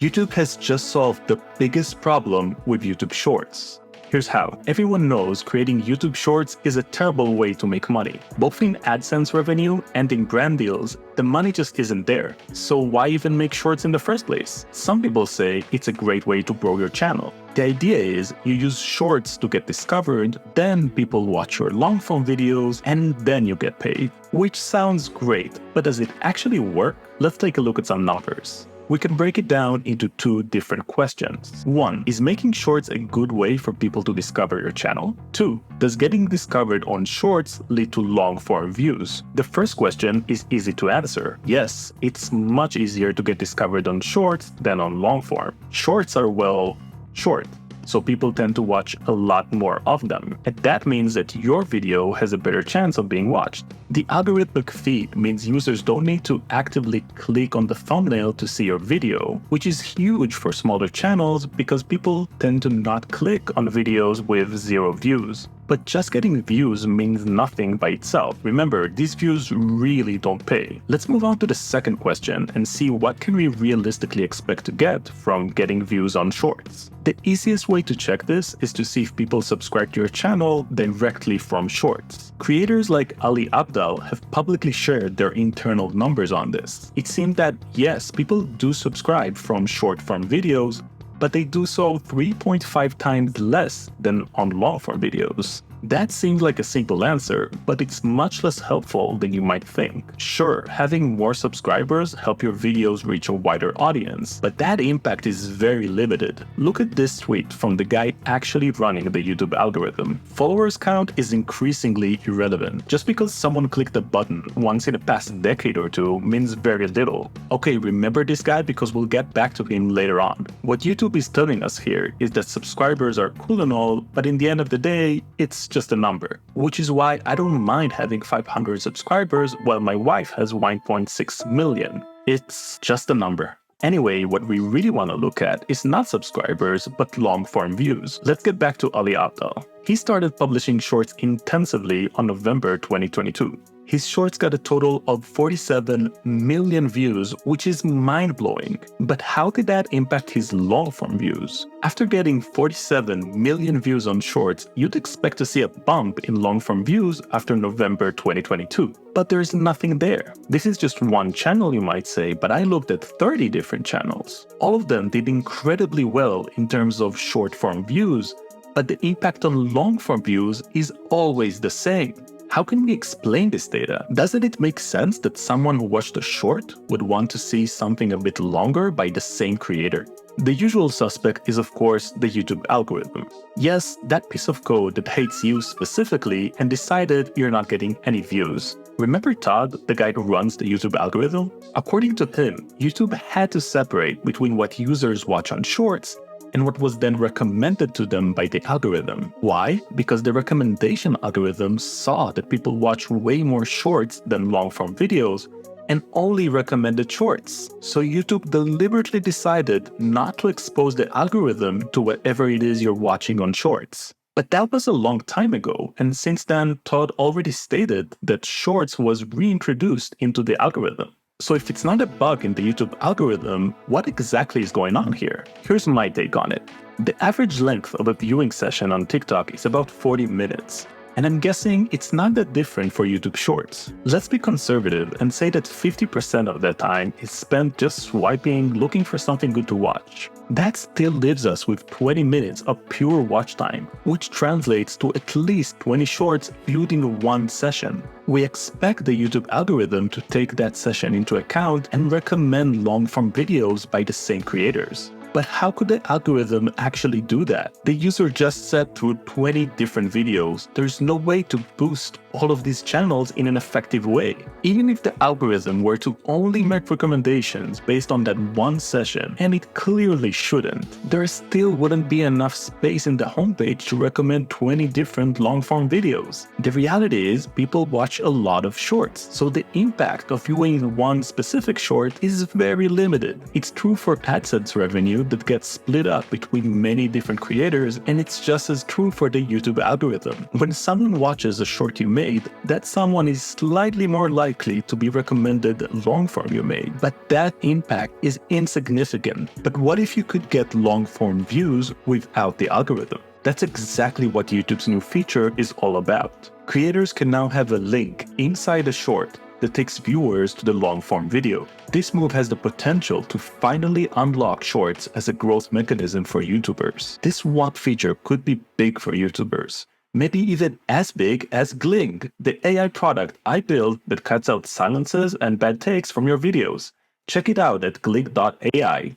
YouTube has just solved the biggest problem with YouTube Shorts. Here's how. Everyone knows creating YouTube Shorts is a terrible way to make money. Both in AdSense revenue and in brand deals, the money just isn't there. So why even make Shorts in the first place? Some people say it's a great way to grow your channel. The idea is you use Shorts to get discovered, then people watch your long-form videos, and then you get paid. Which sounds great, but does it actually work? Let's take a look at some numbers. We can break it down into two different questions. 1. Is making Shorts a good way for people to discover your channel? 2. Does getting discovered on Shorts lead to long-form views? The first question is easy to answer. Yes, it's much easier to get discovered on Shorts than on long-form. Shorts are, well, short, so people tend to watch a lot more of them, and that means that your video has a better chance of being watched. The algorithmic feed means users don't need to actively click on the thumbnail to see your video, which is huge for smaller channels because people tend to not click on videos with 0 views. But just getting views means nothing by itself. Remember, these views really don't pay. Let's move on to the second question and see what can we realistically expect to get from getting views on Shorts. The easiest way to check this is to see if people subscribe to your channel directly from Shorts. Creators like Ali Abdal have publicly shared their internal numbers on this. It seemed that yes, people do subscribe from short-form videos, but they do so 3.5 times less than on long-form videos. That seems like a simple answer, but it's much less helpful than you might think. Sure, having more subscribers help your videos reach a wider audience, but that impact is very limited. Look at this tweet from the guy actually running the YouTube algorithm. Followers count is increasingly irrelevant. Just because someone clicked a button once in the past decade or two means very little. Okay, remember this guy because we'll get back to him later on. What YouTube is telling us here is that subscribers are cool and all, but in the end of the day, it's just a number, which is why I don't mind having 500 subscribers while my wife has 1.6 million. It's just a number. Anyway, what we really want to look at is not subscribers, but long-form views. Let's get back to Ali Abdal. He started publishing Shorts intensively on November 2022. His Shorts got a total of 47 million views, which is mind-blowing. But how did that impact his long-form views? After getting 47 million views on Shorts, you'd expect to see a bump in long-form views after November 2022. But there's nothing there. This is just one channel, you might say, but I looked at 30 different channels. All of them did incredibly well in terms of short-form views, but the impact on long-form views is always the same. How can we explain this data? Doesn't it make sense that someone who watched a short would want to see something a bit longer by the same creator? The usual suspect is, of course, the YouTube algorithm. Yes, that piece of code that hates you specifically and decided you're not getting any views. Remember Todd, the guy who runs the YouTube algorithm? According to him, YouTube had to separate between what users watch on Shorts and what was then recommended to them by the algorithm. Why? Because the recommendation algorithm saw that people watch way more Shorts than long-form videos and only recommended Shorts. So YouTube deliberately decided not to expose the algorithm to whatever it is you're watching on Shorts. But that was a long time ago, and since then, Todd already stated that Shorts was reintroduced into the algorithm. So if it's not a bug in the YouTube algorithm, what exactly is going on here? Here's my take on it. The average length of a viewing session on TikTok is about 40 minutes. And I'm guessing it's not that different for YouTube Shorts. Let's be conservative and say that 50% of that time is spent just swiping, looking for something good to watch. That still leaves us with 20 minutes of pure watch time, which translates to at least 20 shorts viewed in one session. We expect the YouTube algorithm to take that session into account and recommend long-form videos by the same creators. But how could the algorithm actually do that? The user just sat through 20 different videos. There's no way to boost all of these channels in an effective way. Even if the algorithm were to only make recommendations based on that one session, and it clearly shouldn't, there still wouldn't be enough space in the homepage to recommend 20 different long-form videos. The reality is people watch a lot of shorts, so the impact of viewing one specific short is very limited. It's true for AdSense revenue that gets split up between many different creators, and it's just as true for the YouTube algorithm. When someone watches a short you made, that someone is slightly more likely to be recommended long-form you made. But that impact is insignificant. But what if you could get long-form views without the algorithm? That's exactly what YouTube's new feature is all about. Creators can now have a link inside a short that takes viewers to the long-form video. This move has the potential to finally unlock shorts as a growth mechanism for YouTubers. This one feature could be big for YouTubers. Maybe even as big as Gling, the AI product I built that cuts out silences and bad takes from your videos. Check it out at gling.ai.